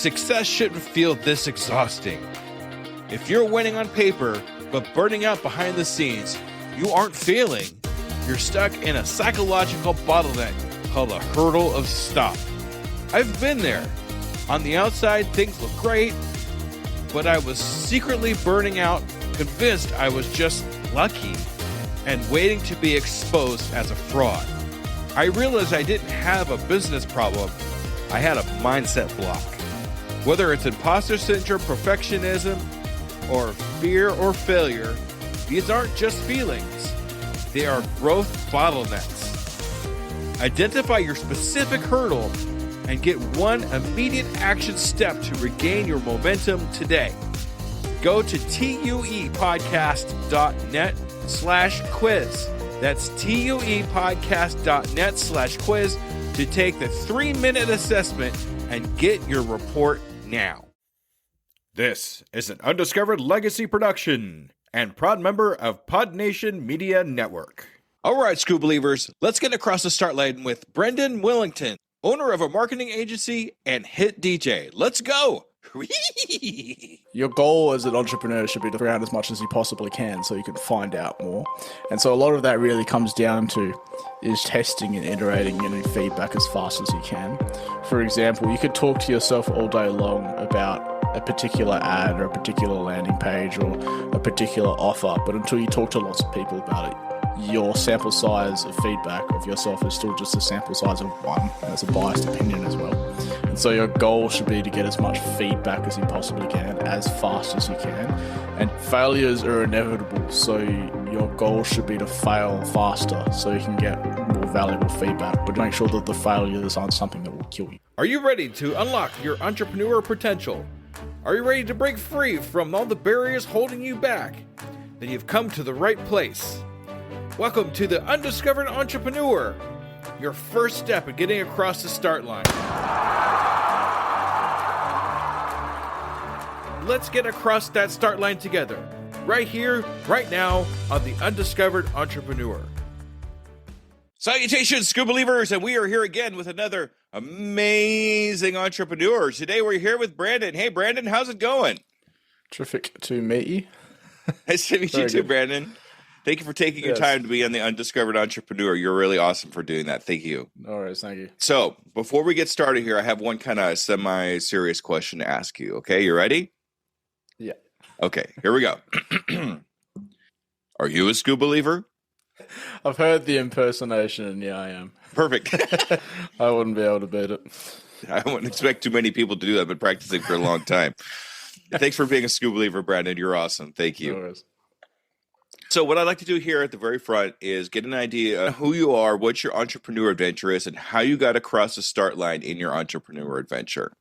Success shouldn't feel this exhausting. If you're winning on paper, but burning out behind the scenes, you aren't failing. You're stuck in a psychological bottleneck called a hurdle of stop. I've been there. On the outside, things look great, but I was secretly burning out, convinced I was just lucky, and waiting to be exposed as a fraud. I realized I didn't have a business problem. I had a mindset block. Whether it's imposter syndrome, perfectionism, or fear or failure, these aren't just feelings. They are growth bottlenecks. Identify your specific hurdle and get one immediate action step to regain your momentum today. Go to tuepodcast.net/quiz. That's tuepodcast.net/quiz to take the 3-minute assessment and get your report now. This is an Undiscovered Legacy production and proud member of Pod Nation Media Network. All right, School Believers, let's get across the start line with Brendan Wellington, owner of a marketing agency and hit DJ. Let's go. Your goal as an entrepreneur should be to figure out as much as you possibly can so you can find out more. And so a lot of that really comes down to is testing and iterating and getting feedback as fast as you can. For example, you could talk to yourself all day long about a particular ad or a particular landing page or a particular offer, but until you talk to lots of people about it, your sample size of feedback of yourself is still just a sample size of one, and it's a biased opinion as well. And so your goal should be to get as much feedback as you possibly can, as fast as you can. And failures are inevitable, so your goal should be to fail faster so you can get more valuable feedback, but make sure that the failures aren't something that will kill you. Are you ready to unlock your entrepreneur potential? Are you ready to break free from all the barriers holding you back? Then you've come to the right place. Welcome to the Undiscovered Entrepreneur, your first step in getting across the start line. Let's get across that start line together, right here, right now, on the Undiscovered Entrepreneur. Salutations, School Believers, and we are here again with another amazing entrepreneur. Today we're here with Brandon. Hey, Brandon, how's it going? Terrific to meet you. Nice to meet you too, Brandon. Thank you for taking your time to be on the Undiscovered Entrepreneur. You're really awesome for doing that. Thank you. No worries, thank you. So, before we get started here, I have one kind of semi-serious question to ask you. Okay, you ready? Yeah. Okay, here we go. Are you a School Believer? I've heard the impersonation, and yeah, I am. Perfect. I wouldn't be able to beat it. I wouldn't expect too many people to do that. I've been practicing for a long time. Thanks for being a School Believer, Brandon. You're awesome. Thank you. No worries. So what I'd like to do here at the very front is get an idea of who you are, what your entrepreneur adventure is, and how you got across the start line in your entrepreneur adventure.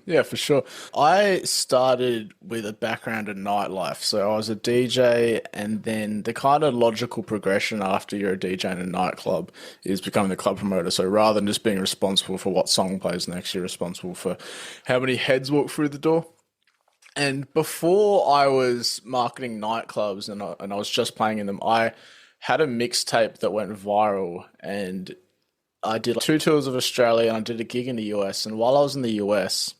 Yeah, for sure. I started with a background in nightlife. So I was a DJ, and then the kind of logical progression after you're a DJ in a nightclub is becoming the club promoter. So rather than just being responsible for what song plays next, you're responsible for how many heads walk through the door. And before I was marketing nightclubs and I was just playing in them, I had a mixtape that went viral, and I did 2 tours of Australia and I did a gig in the US. And while I was in the US,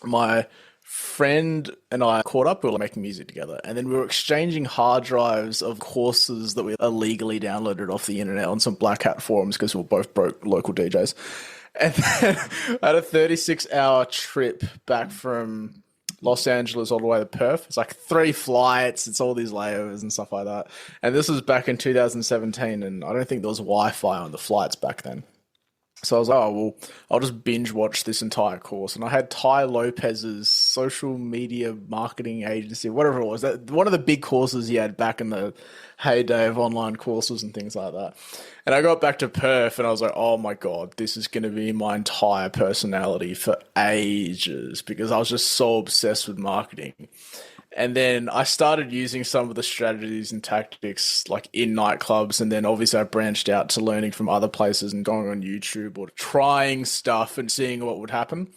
my friend and I caught up. We were making music together, and then we were exchanging hard drives of courses that we illegally downloaded off the internet on some black hat forums because we were both broke local DJs. And then I had a 36-hour trip back from Los Angeles all the way to Perth. It's like 3 flights. It's all these layovers and stuff like that. And this was back in 2017, and I don't think there was Wi-Fi on the flights back then. So I was like, oh, well, I'll just binge watch this entire course. And I had Ty Lopez's social media marketing agency, whatever it was, one of the big courses he had back in the heyday of online courses and things like that. And I got back to Perth and I was like, oh my God, this is going to be my entire personality for ages, because I was just so obsessed with marketing. And then I started using some of the strategies and tactics like in nightclubs. And then obviously I branched out to learning from other places and going on YouTube or trying stuff and seeing what would happen.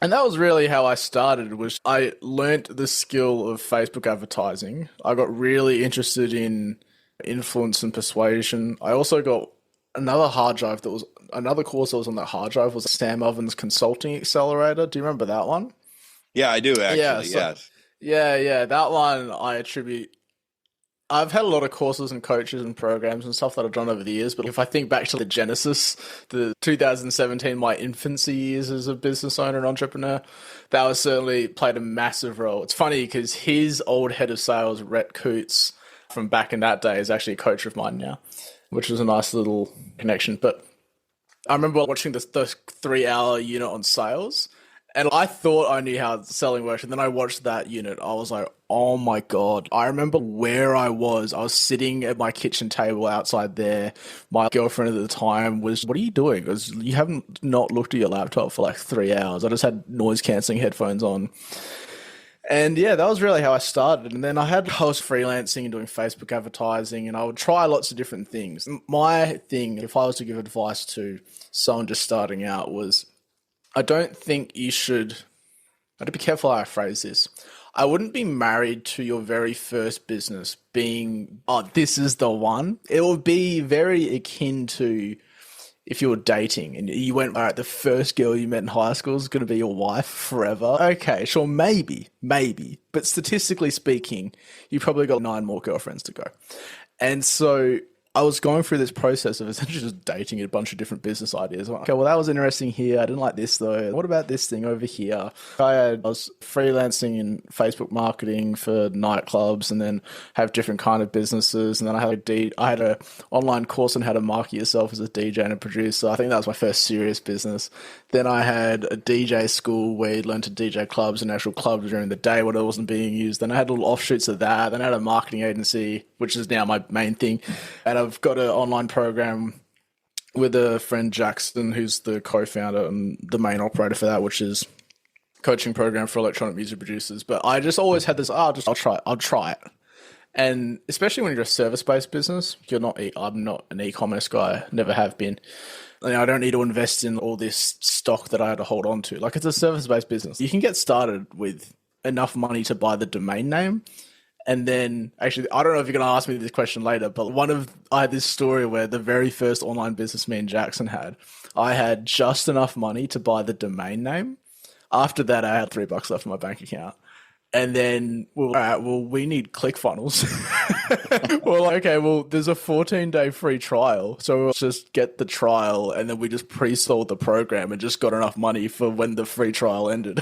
And that was really how I started, was I learnt the skill of Facebook advertising. I got really interested in influence and persuasion. I also got another hard drive that was another course that was on that hard drive was Sam Ovens Consulting Accelerator. Do you remember that one? Yeah, I do actually. Yes. Yeah. That one I attribute. I've had a lot of courses and coaches and programs and stuff that I've done over the years, but if I think back to the genesis, the 2017, my infancy years as a business owner and entrepreneur, that was certainly played a massive role. It's funny because his old head of sales, Rhett Coots, from back in that day, is actually a coach of mine now, which was a nice little connection. But I remember watching the 3-hour unit on sales, and I thought I knew how selling worked. And then I watched that unit. I was like, oh my God. I remember where I was. I was sitting at my kitchen table outside there. My girlfriend at the time was, what are you doing? Because you haven't not looked at your laptop for like 3 hours. I just had noise cancelling headphones on. And yeah, that was really how I started. And then I was freelancing and doing Facebook advertising, and I would try lots of different things. My thing, if I was to give advice to someone just starting out, was I don't think you should, I have to be careful how I phrase this. I wouldn't be married to your very first business being, oh, this is the one. It would be very akin to if you were dating and you went, all right, the first girl you met in high school is going to be your wife forever. Okay, sure, maybe. But statistically speaking, you probably got 9 more girlfriends to go. And so I was going through this process of essentially just dating a bunch of different business ideas. Okay, well, that was interesting here. I didn't like this though. What about this thing over here? I was freelancing in Facebook marketing for nightclubs, and then have different kind of businesses. And then I had a online course on how to market yourself as a DJ and a producer. I think that was my first serious business. Then I had a DJ school where you learned to DJ clubs and actual clubs during the day when it wasn't being used. Then I had little offshoots of that. Then I had a marketing agency, which is now my main thing. And I've got an online program with a friend, Jackson, who's the co-founder and the main operator for that, which is coaching program for electronic music producers. But I just always had this, I'll try it. And especially when you're a service-based business, I'm not an e-commerce guy, never have been. I don't need to invest in all this stock that I had to hold on to. Like, it's a service-based business. You can get started with enough money to buy the domain name. And then, actually, I don't know if you're going to ask me this question later, but I had this story where the very first online business me and Jackson had, I had just enough money to buy the domain name. After that, I had $3 left in my bank account. And then, we need ClickFunnels. We're like, okay, well, there's a 14-day free trial. So we'll just get the trial, and then we just pre-sold the program and just got enough money for when the free trial ended.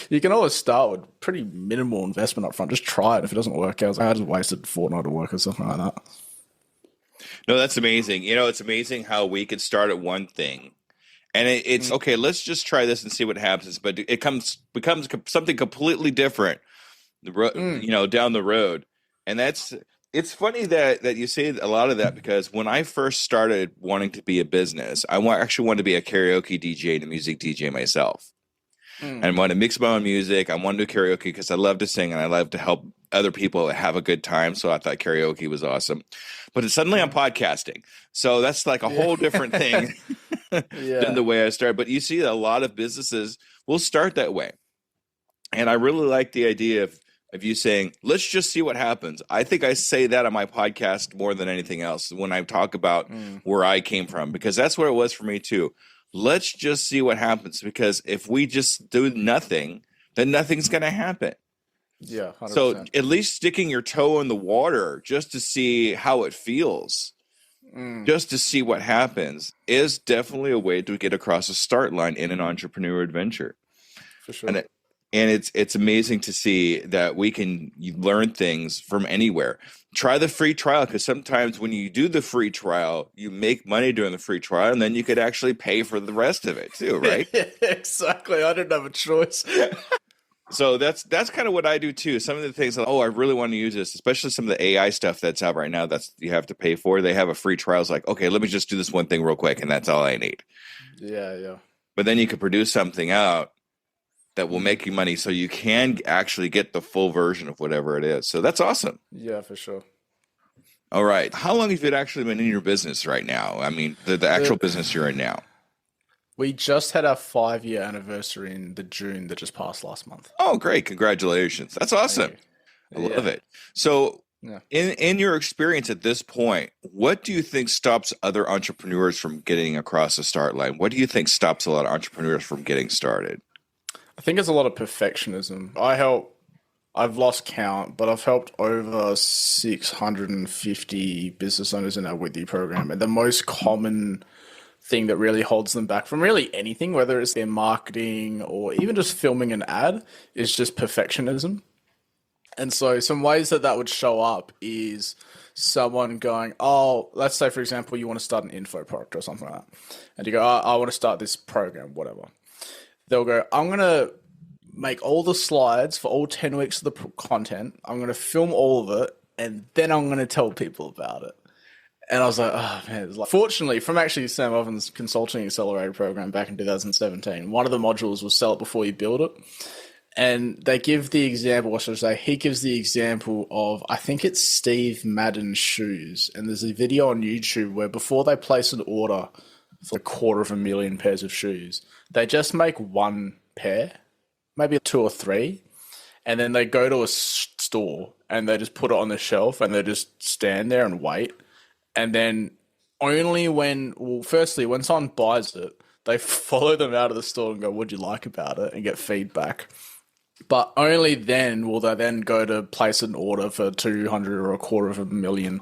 You can always start with pretty minimal investment up front. Just try it. If it doesn't work out, I just wasted a fortnight of work or something like that. No, that's amazing. It's amazing how we could start at one thing. And it's okay, let's just try this and see what happens. But it becomes something completely different, down the road. And it's funny that you say a lot of that, because when I first started wanting to be a business, I actually wanted to be a karaoke DJ and a music DJ myself. And I wanted to mix my own music. I wanted to do karaoke because I love to sing and I love to help other people have a good time. So I thought karaoke was awesome. But suddenly I'm podcasting. So that's like a whole different thing than the way I started. But you see a lot of businesses will start that way. And I really like the idea of you saying, let's just see what happens. I think I say that on my podcast more than anything else when I talk about where I came from, because that's where it was for me too. Let's just see what happens, because if we just do nothing, then nothing's going to happen. Yeah, 100%. So at least sticking your toe in the water just to see how it feels, just to see what happens, is definitely a way to get across a start line in an entrepreneur adventure. For sure. And it's amazing to see that we can learn things from anywhere. Try the free trial, because sometimes when you do the free trial, you make money during the free trial, and then you could actually pay for the rest of it too, right? Exactly. I didn't have a choice. So that's kind of what I do too. Some of the things, I really want to use this, especially some of the AI stuff that's out right now that's you have to pay for. They have a free trial. It's like, okay, let me just do this one thing real quick, and that's all I need. Yeah. But then you could produce something out that will make you money, so you can actually get the full version of whatever it is. So that's awesome. Yeah, for sure. All right. How long have you actually been in your business right now? I mean, the actual business you're in now. We just had our 5-year anniversary in the June that just passed last month. Oh, great. Congratulations. That's awesome. I love it. So Yeah. In your experience at this point, what do you think stops other entrepreneurs from getting across the start line? What do you think stops a lot of entrepreneurs from getting started? I think it's a lot of perfectionism. I've lost count, but I've helped over 650 business owners in our With You program. And the most common thing that really holds them back from really anything, whether it's their marketing or even just filming an ad, is just perfectionism. And so some ways that would show up is someone going, oh, let's say, for example, you want to start an info product or something like that. And you go, oh, I want to start this program, whatever. They'll go, I'm going to make all the slides for all 10 weeks of the content. I'm going to film all of it, and then I'm going to tell people about it. And I was like, oh, man. It was like, fortunately, from actually Sam Ovens' consulting accelerator program back in 2017, one of the modules was sell it before you build it. And they give the example, or should I say, he gives the example of, I think it's Steve Madden's shoes. And there's a video on YouTube where before they place an order for 250,000 pairs of shoes, they just make one pair, maybe 2 or 3, and then they go to a store and they just put it on the shelf and they just stand there and wait. And then only firstly, when someone buys it, they follow them out of the store and go, what'd you like about it? And get feedback. But only then will they then go to place an order for 200 or 250,000,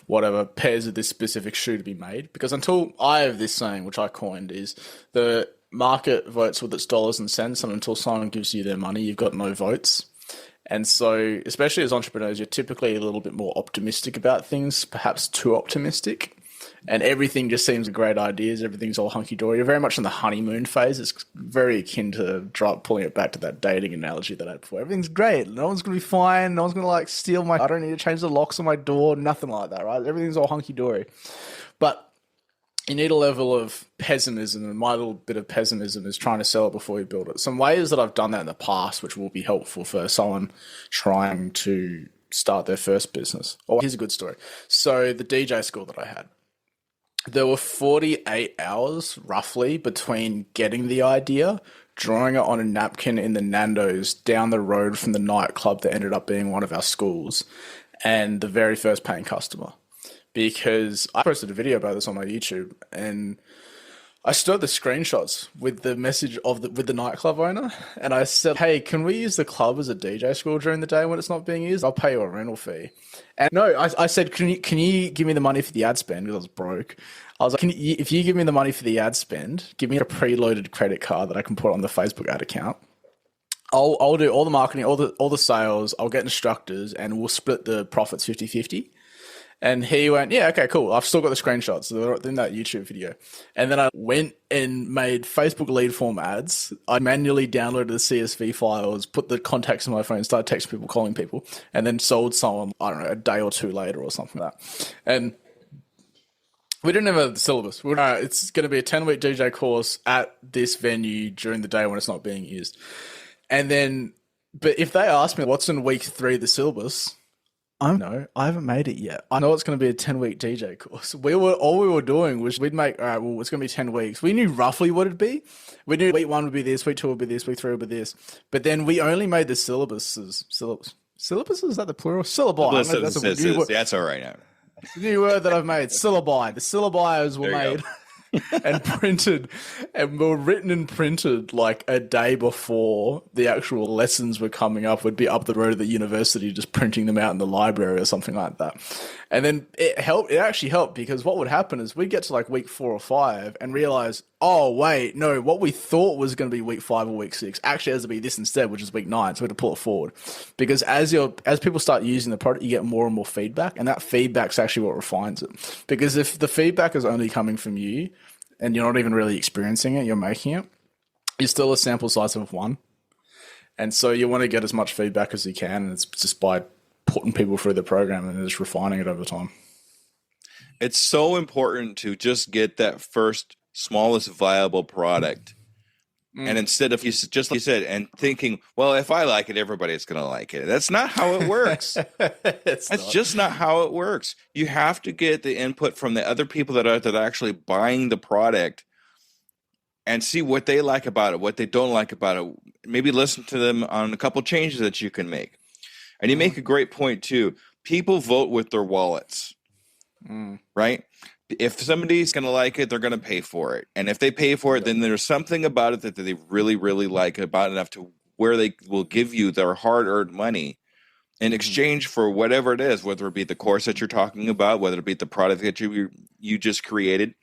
whatever, pairs of this specific shoe to be made. Because until I have this saying, which I coined, is the market votes with its dollars and cents, and until someone gives you their money, you've got no votes. And so, especially as entrepreneurs, you're typically a little bit more optimistic about things, perhaps too optimistic. And everything just seems great ideas. Everything's all hunky-dory. You're very much in the honeymoon phase. It's very akin to pulling it back to that dating analogy that I had before. Everything's great. No one's going to be fine. No one's going to like steal I don't need to change the locks on my door. Nothing like that, right? Everything's all hunky-dory. But you need a level of pessimism, and my little bit of pessimism is trying to sell it before you build it. Some ways that I've done that in the past, which will be helpful for someone trying to start their first business. Oh, here's a good story. So the DJ school that I had, there were 48 hours roughly between getting the idea, drawing it on a napkin in the Nando's down the road from the nightclub that ended up being one of our schools, and the very first paying customer. Because I posted a video about this on my YouTube, and I stored the screenshots with the message with the nightclub owner, and I said, hey, can we use the club as a DJ school during the day when it's not being used? I'll pay you a rental fee. And no, I said, can you give me the money for the ad spend? Because I was broke. I was like, if you give me the money for the ad spend, give me a preloaded credit card that I can put on the Facebook ad account. I'll do all the marketing, all the sales. I'll get instructors, and we'll split the profits 50-50. And he went, yeah, okay, cool. I've still got the screenshots. So they're in that YouTube video. And then I went and made Facebook lead form ads. I manually downloaded the CSV files, put the contacts on my phone, started texting people, calling people, and then sold someone, I don't know, a day or two later or something like that. And we didn't have a syllabus. It's going to be a 10-week DJ course at this venue during the day when it's not being used. And then, but if they ask me what's in week 3 of the syllabus, I haven't made it yet. I know it's going to be a 10-week DJ course. All we were doing was we'd make, all right, well, it's going to be 10 weeks. We knew roughly what it'd be. We knew week 1 would be this, week 2 would be this, week 3 would be this. But then we only made the syllabuses. Syllabuses? Is that the plural? Syllabi. That's all right now. New word that I've made. Syllabi. The syllabi were made and printed, and were written and printed like a day before the actual lessons were coming up. We'd be up the road at the university just printing them out in the library or something like that. And then it actually helped, because what would happen is we'd get to like week 4 or 5 and realize, oh wait, no, what we thought was going to be week 5 or week 6 actually has to be this instead, which is week 9. So we had to pull it forward, because as people start using the product, you get more and more feedback, and that feedback's actually what refines it. Because if the feedback is only coming from you and you're not even really experiencing it, you're making it, you're still a sample size of 1. And so you want to get as much feedback as you can, and it's just by putting people through the program and just refining it over time. It's so important to just get that first smallest viable product. And instead of just like you said, and thinking, well, if I like it, everybody's going to like it. That's not how it works. That's just not how it works. You have to get the input from the other people that are actually buying the product, and see what they like about it, what they don't like about it. Maybe listen to them on a couple changes that you can make. And you make a great point too. people vote with their wallets, right? If somebody's going to like it, they're going to pay for it. And if they pay for it, then there's something about it that they really, really like about enough to where they will give you their hard-earned money in exchange for whatever it is, whether it be the course that you're talking about, whether it be the product that you just created.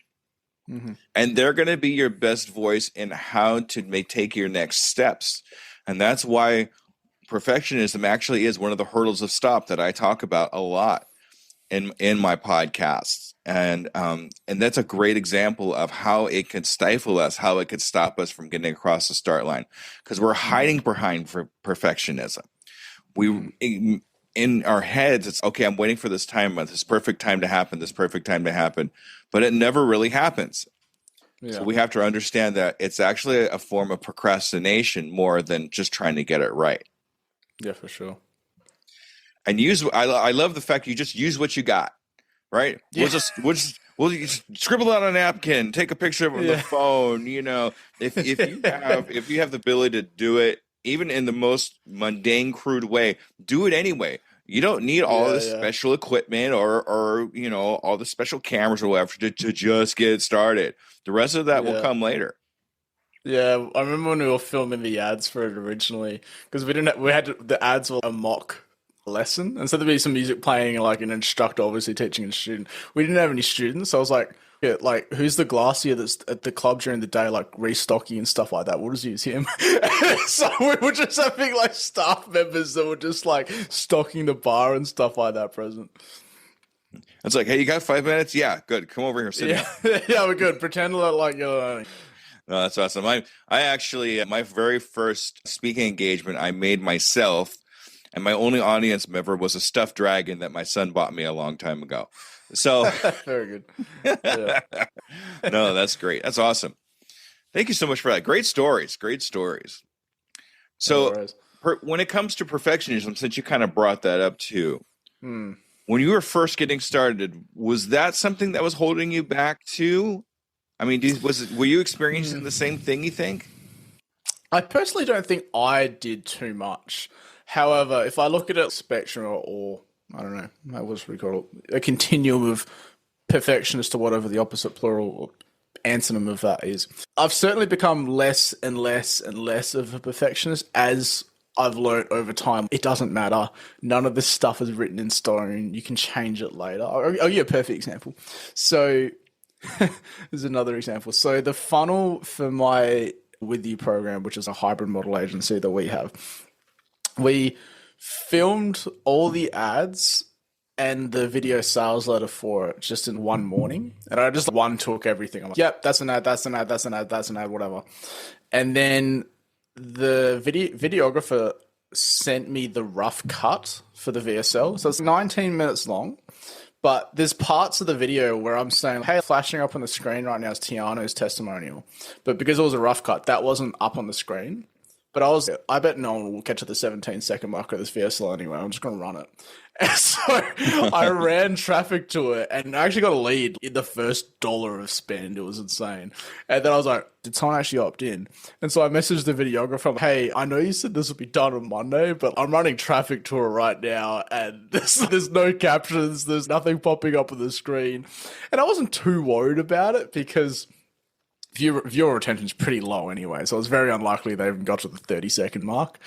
And they're going to be your best voice in how to take your next steps. And that's why perfectionism actually is one of the hurdles of stop that I talk about a lot in my podcasts. And that's a great example of how it could stifle us, how it could stop us from getting across the start line, because we're hiding behind perfectionism. We in our heads, it's okay, I'm waiting for this perfect time to happen, but it never really happens. So we have to understand that it's actually a form of procrastination more than just trying to get it right. Yeah, for sure. And I love the fact you just use what you got, right? Yeah. We'll just scribble out on a napkin, take a picture of it on the phone. If you have the ability to do it, even in the most mundane, crude way, do it anyway. You don't need all this special equipment or all the special cameras or whatever to just get started. The rest of that will come later. Yeah, I remember when we were filming the ads for it originally, because the ads were a mock lesson, and so there'd be some music playing, like an instructor obviously teaching a student. We didn't have any students, so I was like, who's the glassier that's at the club during the day, like restocking and stuff like that? We'll just use him. So we were just having like staff members that were just like stocking the bar and stuff like that present. It's like, hey, you got 5 minutes? Yeah, good. Come over here, sit down. Yeah, we're good. Pretend like you're learning. No, that's awesome. I actually, my very first speaking engagement, I made myself, and my only audience member was a stuffed dragon that my son bought me a long time ago. So very good. Yeah. No, that's great. That's awesome. Thank you so much for that. Great stories. So when it comes to perfectionism, since you kind of brought that up too, when you were first getting started, was that something that was holding you back too? I mean, were you experiencing the same thing, you think? I personally don't think I did too much. However, if I look at a spectrum or I don't know, what we call it, a continuum of perfectionist to whatever the opposite plural or antonym of that is, I've certainly become less and less and less of a perfectionist as I've learned over time. It doesn't matter. None of this stuff is written in stone. You can change it later. I'll give you a perfect example. So there's another example. So the funnel for my With You program, which is a hybrid model agency that we have, we filmed all the ads and the video sales letter for it just in one morning. And I just one took everything. I'm like, yep, that's an ad, that's an ad, that's an ad, that's an ad, whatever. And then the videographer sent me the rough cut for the VSL. So it's 19 minutes long. But there's parts of the video where I'm saying, hey, flashing up on the screen right now is Tiano's testimonial. But because it was a rough cut, that wasn't up on the screen. But I bet no one will get to the 17-second mark of this VSL anyway. I'm just going to run it. And so I ran traffic to it and I actually got a lead in the first dollar of spend. It was insane. And then I was like, did someone actually opt in? And so I messaged the videographer. I'm like, hey, I know you said this would be done on Monday, but I'm running traffic to it right now and there's no captions. There's nothing popping up on the screen. And I wasn't too worried about it because viewer retention is pretty low anyway, so it's very unlikely they even got to the 30-second mark.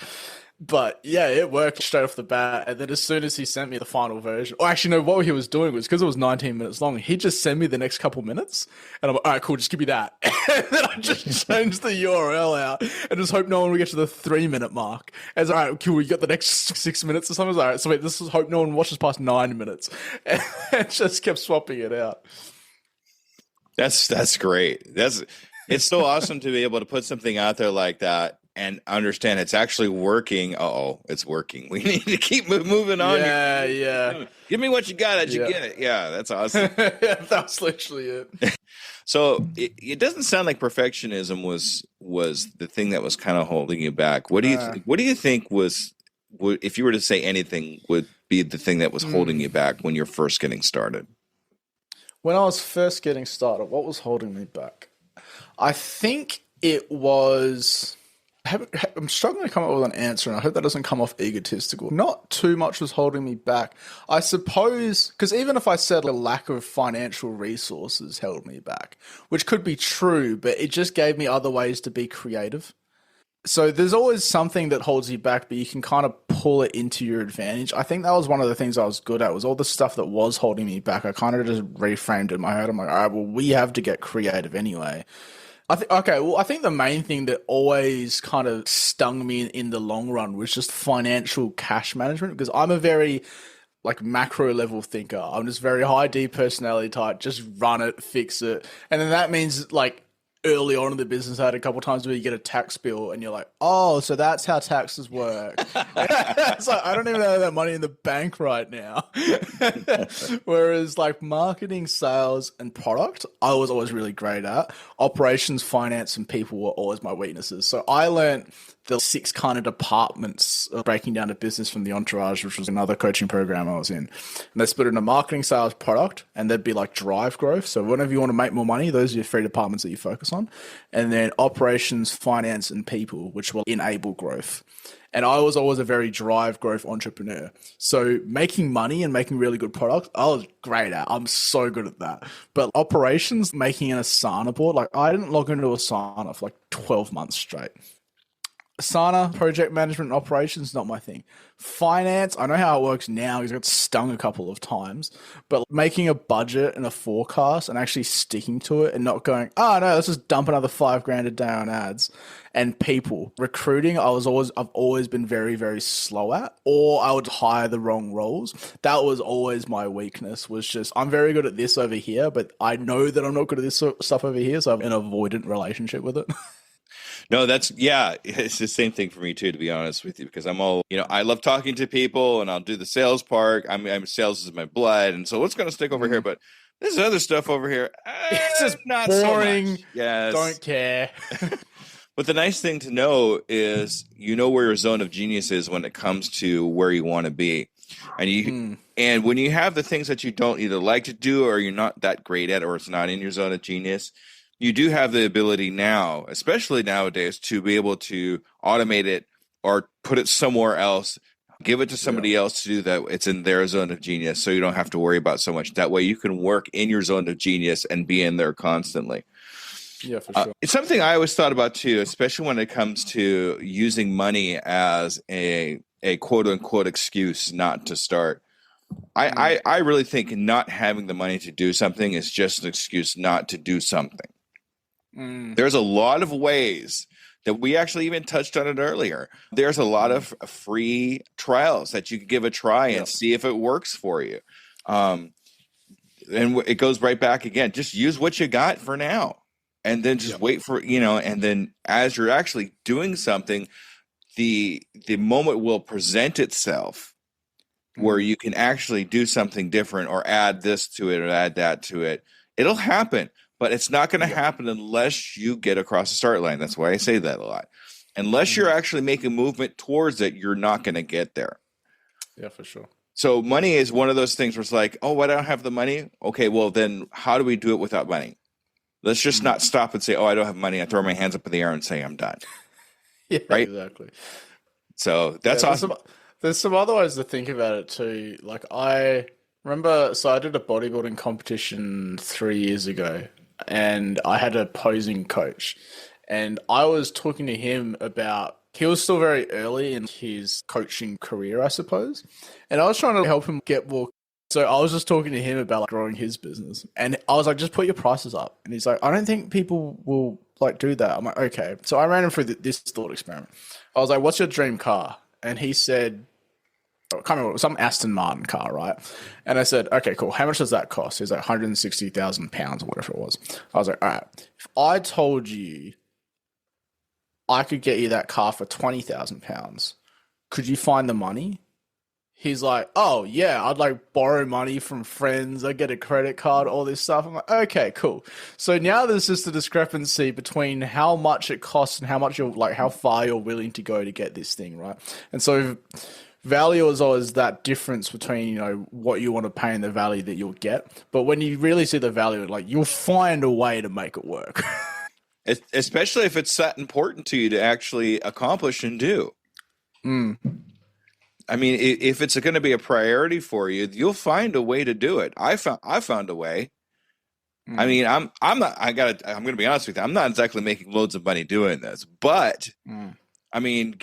But yeah, it worked straight off the bat. And then as soon as he sent me the final version, or actually no, what he was doing was, because it was 19 minutes long, he just sent me the next couple minutes. And I'm like, all right, cool, just give me that. And then I just changed the URL out and just hope no one will get to the 3-minute mark. And it's all right, cool, we got the next 6 minutes or something. It's all right, so wait, this is hope no one watches past 9 minutes. And just kept swapping it out. That's great. It's so awesome to be able to put something out there like that and understand it's actually working. It's working. We need to keep moving on. Yeah. Give me what you got. Did you get it? Yeah, that's awesome. Yeah, that's literally it. So it doesn't sound like perfectionism was the thing that was kind of holding you back. What do you think was, if you were to say anything, would be the thing that was holding you back when you're first getting started? When I was first getting started, what was holding me back? I think it was I'm struggling to come up with an answer, and I hope that doesn't come off egotistical. Not too much was holding me back. I suppose, because even if I said a lack of financial resources held me back, which could be true, but it just gave me other ways to be creative. So there's always something that holds you back, but you can kind of pull it into your advantage. I think that was one of the things I was good at, was all the stuff that was holding me back. I kind of just reframed it in my head. I'm like, all right, well, we have to get creative anyway. I think the main thing that always kind of stung me in the long run was just financial cash management, because I'm a very like macro level thinker. I'm just very high D personality type, just run it, fix it. And then that means like early on in the business, I had a couple of times where you get a tax bill and you're like, oh, so that's how taxes work. It's like, I don't even have that money in the bank right now. Whereas like marketing, sales, and product, I was always really great at. Operations, finance, and people were always my weaknesses. So I learned the 6 kind of departments of breaking down a business from the Entourage, which was another coaching program I was in. And they split it into marketing, sales, product, and there'd be like drive growth. So whenever you want to make more money, those are your 3 departments that you focus on. And then operations, finance, and people, which will enable growth. And I was always a very drive growth entrepreneur. So making money and making really good products, I was great at. I'm so good at that. But operations, making an Asana board, like I didn't log into Asana for like 12 months straight. Asana, project management and operations, not my thing. Finance, I know how it works now. He's got stung a couple of times, but making a budget and a forecast and actually sticking to it and not going, oh no, let's just dump another $5,000 a day on ads. And people, recruiting, I've always been very, very slow at, or I would hire the wrong roles. That was always my weakness, was just, I'm very good at this over here, but I know that I'm not good at this stuff over here. So I have an avoidant relationship with it. No, it's the same thing for me too, to be honest with you, because I'm all, I love talking to people and I'll do the sales part. I'm sales is my blood. And so what's going to stick over here? But there's other stuff over here. It's just not boring. So much. Yes. Don't care. But the nice thing to know is, where your zone of genius is when it comes to where you want to be. And when you have the things that you don't either like to do, or you're not that great at, or it's not in your zone of genius, you do have the ability now, especially nowadays, to be able to automate it or put it somewhere else, give it to somebody else to do that. It's in their zone of genius, so you don't have to worry about so much. That way you can work in your zone of genius and be in there constantly. Yeah, for sure. It's something I always thought about too, especially when it comes to using money as a quote unquote excuse not to start. I really think not having the money to do something is just an excuse not to do something. There's a lot of ways that we actually even touched on it earlier. There's a lot of free trials that you can give a try and see if it works for you. And it goes right back again. Just use what you got for now. And then just wait for, and then as you're actually doing something, the moment will present itself where you can actually do something different or add this to it or add that to it. It'll happen, but it's not going to happen unless you get across the start line. That's why I say that a lot. Unless you're actually making movement towards it, you're not going to get there. Yeah, for sure. So money is one of those things where it's like, oh, I don't have the money. Okay, well then how do we do it without money? Let's just not stop and say, oh, I don't have money. I throw my hands up in the air and say I'm done. Yeah, right? Exactly. So that's awesome. There's some other ways to think about it too. Like I remember, so I did a bodybuilding competition 3 years ago and I had a posing coach and I was talking to him about, he was still very early in his coaching career, I suppose. And I was trying to help him get more. So I was just talking to him about like growing his business and I was like, just put your prices up. And he's like, I don't think people will like do that. I'm like, okay. So I ran him through this thought experiment. I was like, what's your dream car? And he said, I can't remember, some Aston Martin car, right? And I said, okay, cool. How much does that cost? He's like £160,000 or whatever it was. I was like, all right, if I told you I could get you that car for £20,000, could you find the money? He's like, oh yeah, I'd like borrow money from friends. I get a credit card, all this stuff. I'm like, okay, cool. So now there's just a discrepancy between how much it costs and how much you're like, how far you're willing to go to get this thing, right? And so value is always that difference between, what you want to pay and the value that you'll get. But when you really see the value, like you'll find a way to make it work. Especially if it's that important to you to actually accomplish and do. Mm. I mean, if it's going to be a priority for you, you'll find a way to do it. I found a way. I mean, I'm going to be honest with you. I'm not exactly making loads of money doing this, but I mean,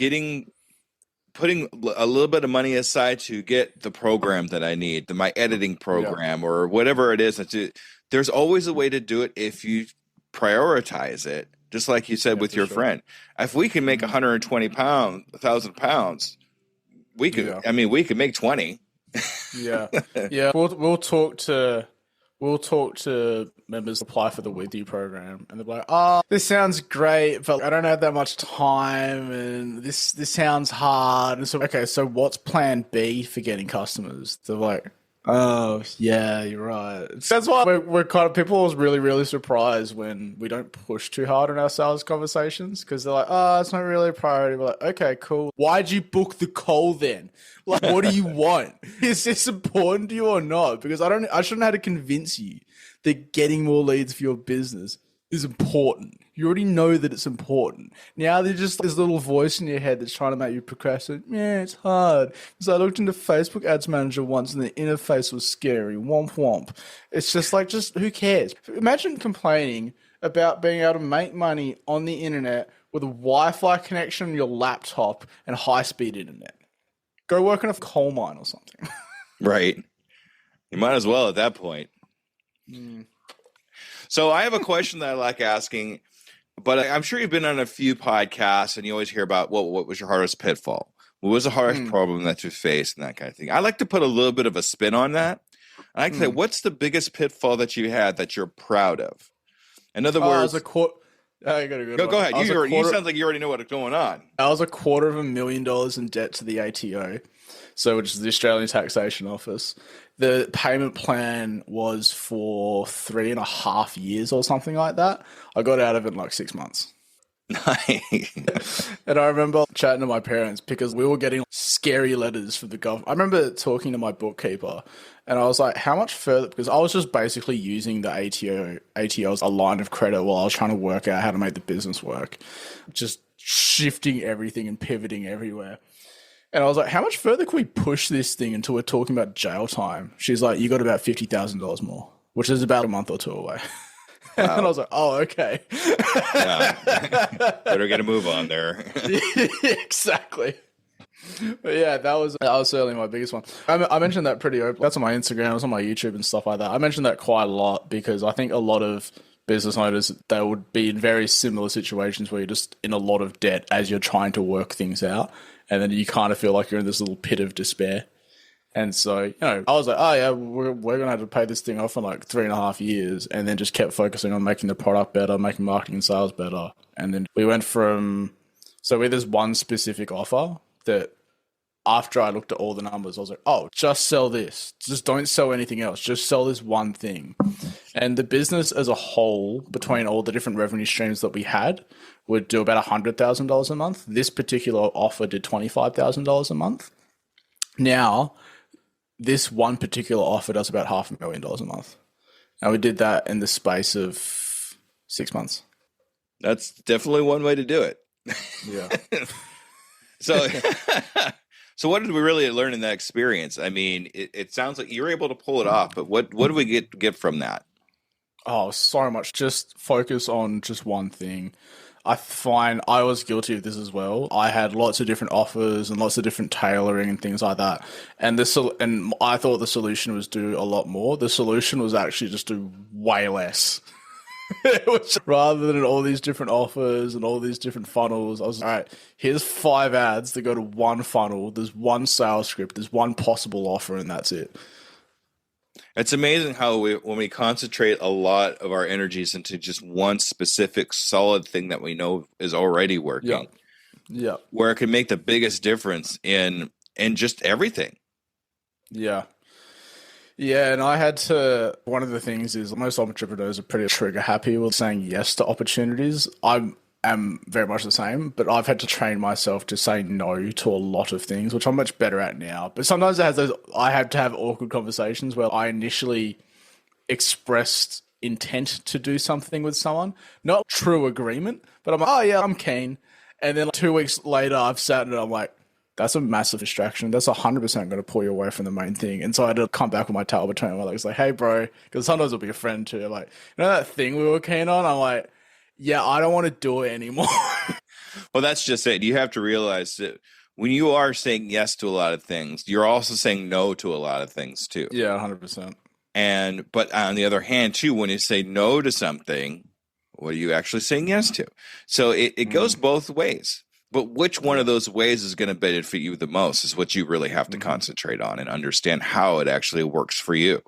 putting a little bit of money aside to get the program that I need, my editing program or whatever it is. There's always a way to do it if you prioritize it. Just like you said with your friend, if we can make 1,000 pounds, we could. I mean, we could make 20. Yeah. We'll talk to members apply for the With You program, and they're like, "Oh, this sounds great, but I don't have that much time, and this sounds hard." And so, okay, so what's Plan B for getting customers? They're like, "Oh, yeah, you're right." So that's why we're kind of people was really, really surprised when we don't push too hard in our sales conversations because they're like, "Oh, it's not really a priority." We're like, "Okay, cool. Why'd you book the call then? Like, what do you want? Is this important to you or not? Because I shouldn't have to convince you that getting more leads for your business is important. You already know that it's important. Now there's just this little voice in your head that's trying to make you procrastinate. Yeah, it's hard. Because I looked into Facebook Ads Manager once and the interface was scary. Womp womp. It's just like, who cares? Imagine complaining about being able to make money on the internet with a Wi-Fi connection on your laptop and high-speed internet. Go work in a coal mine or something. Right. You might as well at that point. So I have a question that I like asking, but I'm sure you've been on a few podcasts and you always hear about what was your hardest pitfall? What was the hardest problem that you faced and that kind of thing? I like to put a little bit of a spin on that. I like to say, what's the biggest pitfall that you had that you're proud of? In other words, I got a good one. Go ahead. You sound like you already know what's going on. I was $250,000 in debt to the ATO, which is the Australian Taxation Office. The payment plan was for 3.5 years or something like that. I got out of it in like 6 months. Nice. And I remember chatting to my parents because we were getting scary letters from the government. I remember talking to my bookkeeper and I was like, how much further? Because I was just basically using the ATO as a line of credit while I was trying to work out how to make the business work. Just shifting everything and pivoting everywhere. And I was like, how much further can we push this thing until we're talking about jail time? She's like, you got about $50,000 more, which is about a month or two away. Wow. And I was like, oh, okay. Yeah. Better get a move on there. Exactly. But yeah, that was certainly my biggest one. I mentioned that pretty open. That's on my Instagram, it's on my YouTube and stuff like that. I mentioned that quite a lot because I think a lot of business owners, they would be in very similar situations where you're just in a lot of debt as you're trying to work things out. And then you kind of feel like you're in this little pit of despair. And so, I was like, oh yeah, we're going to have to pay this thing off in like 3.5 years. And then just kept focusing on making the product better, making marketing and sales better. And then we went with this one specific offer that after I looked at all the numbers, I was like, oh, just sell this. Just don't sell anything else. Just sell this one thing. And the business as a whole, between all the different revenue streams that we had, would do about $100,000 a month. This particular offer did $25,000 a month. Now, this one particular offer does about $500,000 a month. And we did that in the space of 6 months. That's definitely one way to do it. Yeah. So what did we really learn in that experience? I mean, it sounds like you were able to pull it off, but what did we get from that? Oh, so much. Just focus on just one thing. I find I was guilty of this as well. I had lots of different offers and lots of different tailoring and things like that. And I thought the solution was do a lot more. The solution was actually just do way less. Rather than all these different offers and all these different funnels, I was like, all right, here's 5 ads that go to one funnel. There's one sales script. There's one possible offer, and that's it. It's amazing how when we concentrate a lot of our energies into just one specific solid thing that we know is already working, yeah, where it can make the biggest difference in just everything. Yeah. Yeah, and I had to, one of the things is most entrepreneurs are pretty trigger happy with saying yes to opportunities. I am very much the same, but I've had to train myself to say no to a lot of things, which I'm much better at now. But sometimes I had to have awkward conversations where I initially expressed intent to do something with someone, not true agreement, but I'm like, oh yeah, I'm keen. And then like 2 weeks later, I've sat and I'm like, that's a massive distraction. That's 100% going to pull you away from the main thing. And so I had to come back with my tail between my legs, like, hey, bro, because sometimes it'll be a friend too. Like, you know that thing we were keen on? I'm like, yeah, I don't want to do it anymore. Well, that's just it. You have to realize that when you are saying yes to a lot of things, you're also saying no to a lot of things too. Yeah, 100%. But on the other hand, too, when you say no to something, what are you actually saying yes to? So it goes both ways. But which one of those ways is going to benefit you the most is what you really have to concentrate on and understand how it actually works for you.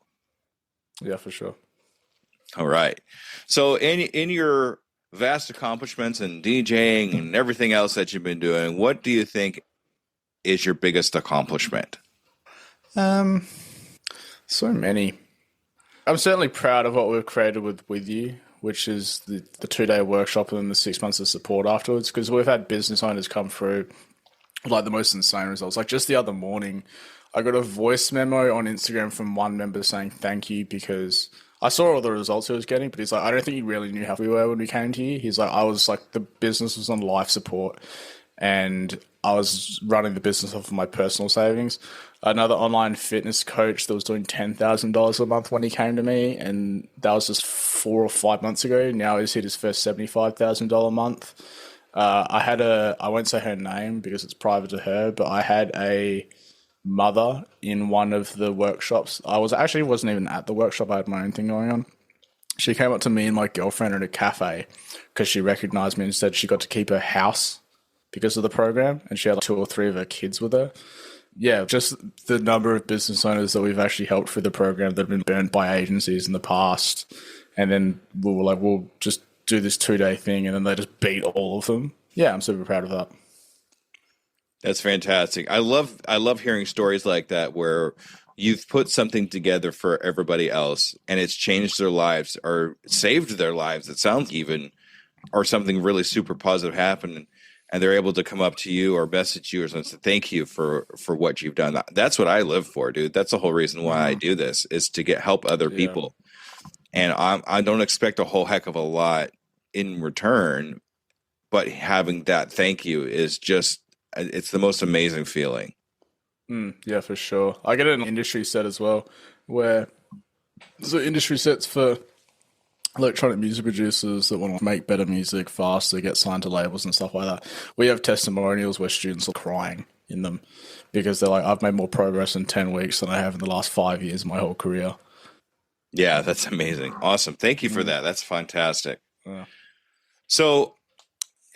Yeah, for sure. All right. So in your vast accomplishments and DJing and everything else that you've been doing, what do you think is your biggest accomplishment? So many. I'm certainly proud of what we've created with you, which is the 2-day workshop and then the 6 months of support afterwards, because we've had business owners come through like the most insane results. Like just the other morning, I got a voice memo on Instagram from one member saying thank you, because I saw all the results he was getting, but he's like, I don't think you really knew how we were when we came to you. He's like, I was like, the business was on life support and I was running the business off of my personal savings. Another online fitness coach that was doing $10,000 a month when he came to me, and that was just 4 or 5 months ago. Now he's hit his first $75,000 a month. I won't say her name because it's private to her, but I had a mother in one of the workshops. Wasn't even at the workshop. I had my own thing going on. She came up to me and my girlfriend at a cafe because she recognized me and said she got to keep her house because of the program, and she had like 2 or 3 of her kids with her. Yeah, just the number of business owners that we've actually helped through the program that have been burnt by agencies in the past. And then we were like, we'll just do this 2-day thing, and then they just beat all of them. Yeah, I'm super proud of that. That's fantastic. I love hearing stories like that where you've put something together for everybody else and it's changed their lives or saved their lives. It sounds even, or something really super positive happened. And they're able to come up to you or message you or something, say thank you for what you've done. That's what I live for, dude. That's the whole reason why I do this, is to help other people. And I don't expect a whole heck of a lot in return, but having that thank you is just, it's the most amazing feeling. Yeah, for sure. I get an industry set as well, where so industry sets for electronic music producers that want to make better music faster, get signed to labels and stuff like that. We have testimonials where students are crying in them because they're like, I've made more progress in 10 weeks than I have in the last 5 years of my whole career. Yeah, that's amazing. Awesome. Thank you for that. That's fantastic. So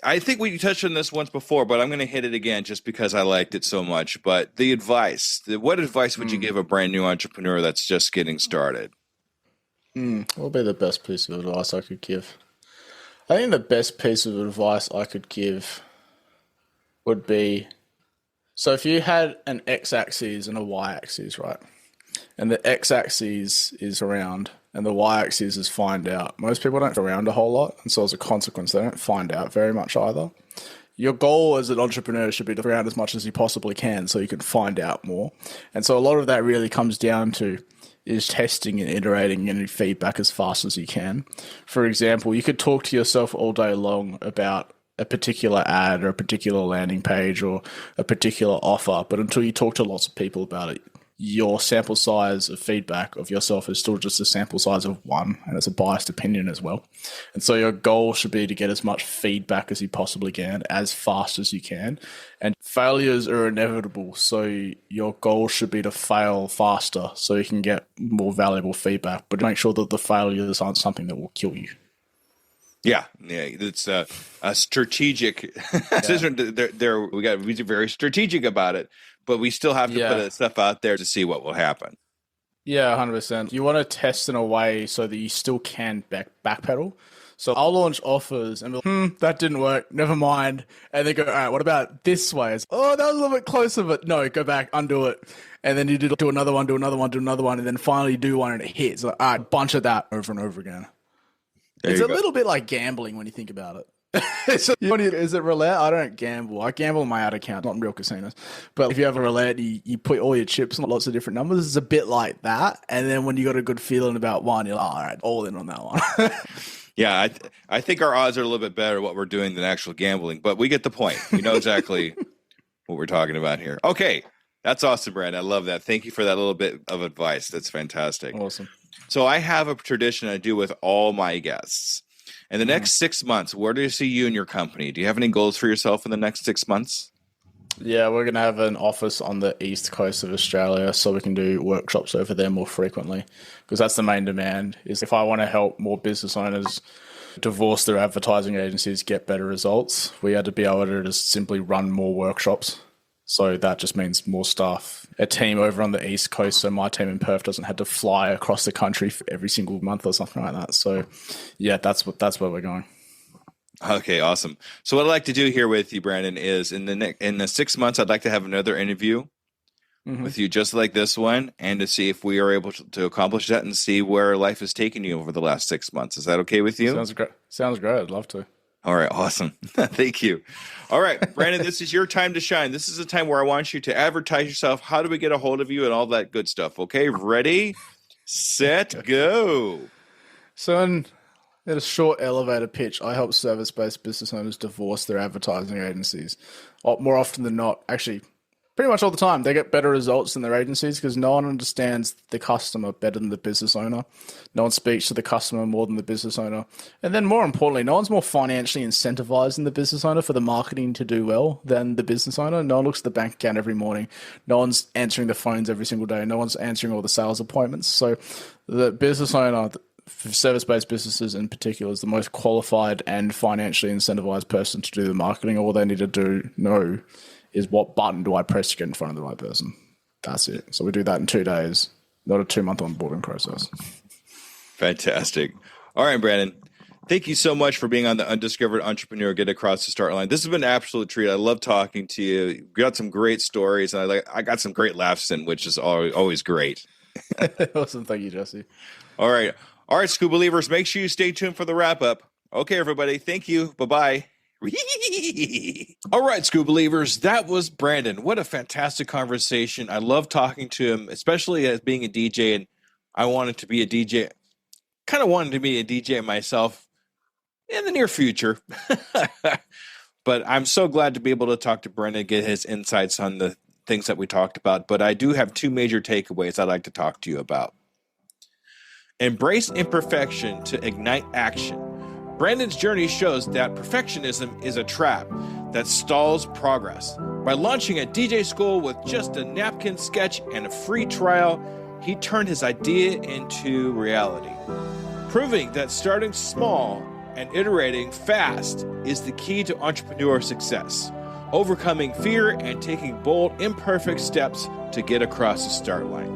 I think we touched on this once before, but I'm going to hit it again just because I liked it so much. But the advice, what advice would you give a brand new entrepreneur that's just getting started? What would be the best piece of advice I could give? I think the best piece of advice I could give would be, so if you had an x-axis and a y-axis, right? And the x-axis is around and the y-axis is find out. Most people don't around a whole lot, and so as a consequence, they don't find out very much either. Your goal as an entrepreneur should be to around as much as you possibly can so you can find out more. And so a lot of that really comes down to is testing and iterating and getting feedback as fast as you can. For example, you could talk to yourself all day long about a particular ad or a particular landing page or a particular offer, but until you talk to lots of people about it, your sample size of feedback of yourself is still just a sample size of one, and it's a biased opinion as well. And so your goal should be to get as much feedback as you possibly can, as fast as you can. And failures are inevitable, so your goal should be to fail faster so you can get more valuable feedback, but make sure that the failures aren't something that will kill you. Yeah, it's a strategic decision. We got to be very strategic about it, but we still have to put stuff out there to see what will happen. Yeah, 100%. You want to test in a way so that you still can backpedal. So I'll launch offers and be like, that didn't work, never mind. And they go, all right, what about this way? It's, oh, that was a little bit closer, but no, go back, undo it. And then you do another one, and then finally you do one and it hits. Like, all right, bunch of that over and over again. It's a little bit like gambling when you think about it. So is it roulette? I don't gamble. I gamble on my ad account, not in real casinos. But if you have a roulette, you put all your chips on lots of different numbers. It's a bit like that. And then when you got a good feeling about one, you're like, all right, all in on that one. Yeah, I think our odds are a little bit better what we're doing than actual gambling, but we get the point. We know exactly what we're talking about here. Okay, that's awesome, Brandon. I love that. Thank you for that little bit of advice. That's fantastic. Awesome. So I have a tradition I do with all my guests. In the next 6 months, where do you see you and your company? Do you have any goals for yourself in the next 6 months? Yeah, we're going to have an office on the east coast of Australia so we can do workshops over there more frequently, because that's the main demand. Is if I want to help more business owners divorce their advertising agencies, get better results, we had to be able to just simply run more workshops. So that just means more staff, a team over on the east coast. So my team in Perth doesn't have to fly across the country for every single month or something like that. So yeah, that's where we're going. Okay, awesome. So what I'd like to do here with you, Brandon, is in the 6 months, I'd like to have another interview with you just like this one, and to see if we are able to accomplish that and see where life has taken you over the last 6 months. Is that okay with you? Sounds great. I'd love to. All right, awesome. Thank you. All right, Brandon, this is your time to shine. This is the time where I want you to advertise yourself. How do we get a hold of you and all that good stuff? Okay, ready, set, go. So in a short elevator pitch, I help service-based business owners divorce their advertising agencies. More often than not, actually, pretty much all the time, they get better results than their agencies because no one understands the customer better than the business owner. No one speaks to the customer more than the business owner. And then more importantly, no one's more financially incentivized than the business owner for the marketing to do well than the business owner. No one looks at the bank account every morning. No one's answering the phones every single day. No one's answering all the sales appointments. So the business owner, for service-based businesses in particular, is the most qualified and financially incentivized person to do the marketing. All they need to know is what button do I press to get in front of the right person. That's it. So we do that in 2 days, not a 2-month onboarding process. Fantastic. All right, Brandon. Thank you so much for being on the Undiscovered Entrepreneur Get Across the Start Line. This has been an absolute treat. I love talking to you. You got some great stories, and I got some great laughs in, which is always great. Awesome. Thank you, Jesse. All right, Scuba Believers, make sure you stay tuned for the wrap-up. Okay, everybody. Thank you. Bye-bye. All right, Scuba Believers, that was Brandon. What a fantastic conversation. I love talking to him, especially as being a DJ, and I wanted to be a DJ. Kind of wanted to be a DJ myself in the near future. But I'm so glad to be able to talk to Brandon, get his insights on the things that we talked about. But I do have 2 major takeaways I'd like to talk to you about. Embrace imperfection to ignite action. Brandon's journey shows that perfectionism is a trap that stalls progress. By launching a DJ school with just a napkin sketch and a free trial, he turned his idea into reality, proving that starting small and iterating fast is the key to entrepreneur success, overcoming fear and taking bold, imperfect steps to get across the start line.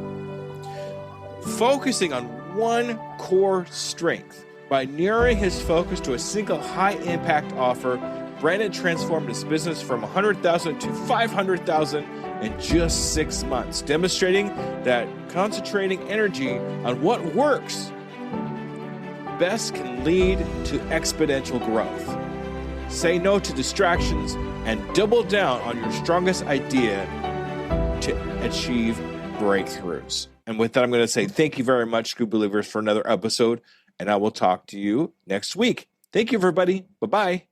Focusing on one core strength. By narrowing his focus to a single high-impact offer, Brandon transformed his business from $100,000 to $500,000 in just 6 months, demonstrating that concentrating energy on what works best can lead to exponential growth. Say no to distractions and double down on your strongest idea to achieve breakthroughs. And with that, I'm going to say thank you very much, Scuba Believers, for another episode. And I will talk to you next week. Thank you, everybody. Bye-bye.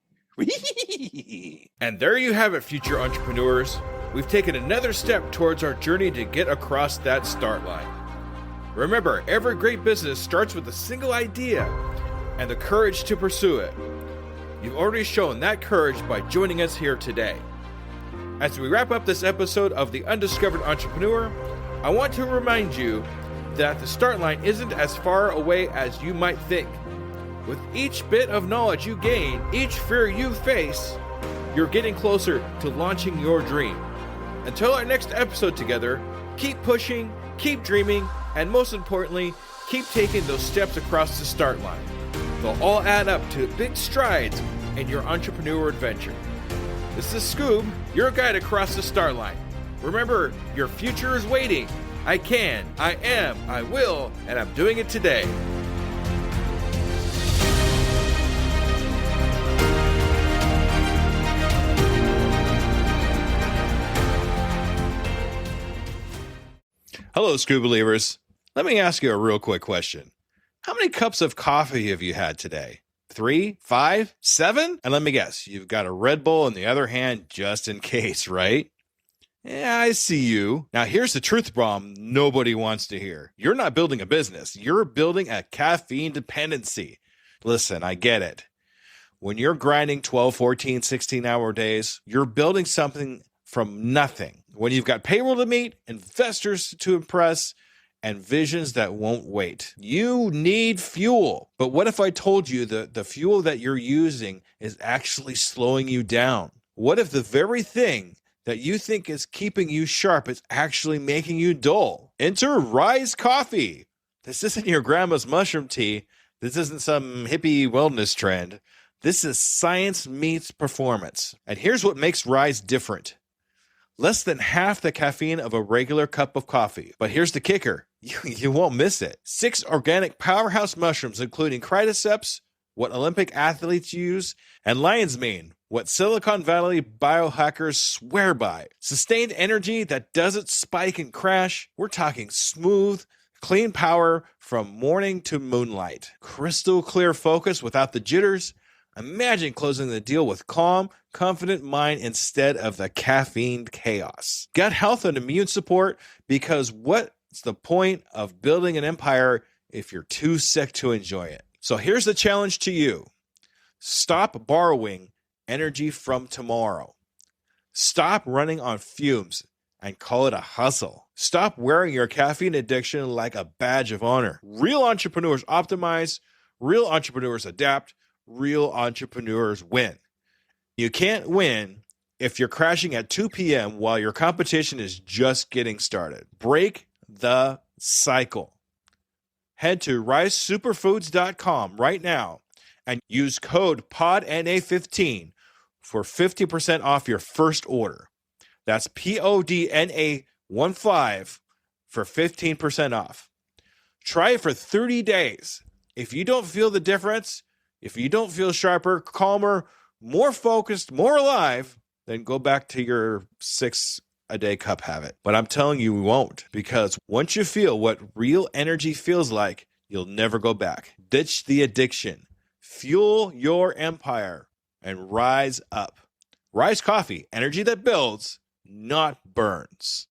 And there you have it, future entrepreneurs. We've taken another step towards our journey to get across that start line. Remember, every great business starts with a single idea and the courage to pursue it. You've already shown that courage by joining us here today. As we wrap up this episode of The Undiscovered Entrepreneur, I want to remind you that the start line isn't as far away as you might think. With each bit of knowledge you gain, each fear you face, you're getting closer to launching your dream. Until our next episode together, keep pushing, keep dreaming, and most importantly, keep taking those steps across the start line. They'll all add up to big strides in your entrepreneur adventure. This is Scoob, your guide across the start line. Remember, your future is waiting. I can, I am, I will, and I'm doing it today. Hello, Screw Believers. Let me ask you a real quick question. How many cups of coffee have you had today? 3, 5, 7? And let me guess, you've got a Red Bull in the other hand just in case, right? Yeah, I see you. Now, here's the truth bomb nobody wants to hear. You're not building a business. You're building a caffeine dependency. Listen, I get it. When you're grinding 12, 14, 16-hour days, you're building something from nothing. When you've got payroll to meet, investors to impress, and visions that won't wait. You need fuel. But what if I told you that the fuel that you're using is actually slowing you down? What if the very thing that you think is keeping you sharp is actually making you dull? Enter Rise Coffee. This isn't your grandma's mushroom tea. This isn't some hippie wellness trend. This is science meets performance. And here's what makes Rise different. Less than half the caffeine of a regular cup of coffee. But here's the kicker. You won't miss it. 6 organic powerhouse mushrooms, including cordyceps, what Olympic athletes use, and lion's mane, what Silicon Valley biohackers swear by. Sustained energy that doesn't spike and crash. We're talking smooth, clean power from morning to moonlight. Crystal clear focus without the jitters. Imagine closing the deal with calm, confident mind instead of the caffeine chaos. Gut health and immune support, because what's the point of building an empire if you're too sick to enjoy it? So here's the challenge to you. Stop borrowing energy from tomorrow. Stop running on fumes and call it a hustle. Stop wearing your caffeine addiction like a badge of honor. Real entrepreneurs optimize, real entrepreneurs adapt, real entrepreneurs win. You can't win if you're crashing at 2 p.m. while your competition is just getting started. Break the cycle. Head to risesuperfoods.com right now and use code PODNA15 for 50% off your first order. That's PODNA15 for 15% off. Try it for 30 days. If you don't feel the difference, if you don't feel sharper, calmer, more focused, more alive, then go back to your 6-a-day cup habit. But I'm telling you, we won't, because once you feel what real energy feels like, you'll never go back. Ditch the addiction, fuel your empire, and rise up. Rise Coffee, energy that builds, not burns.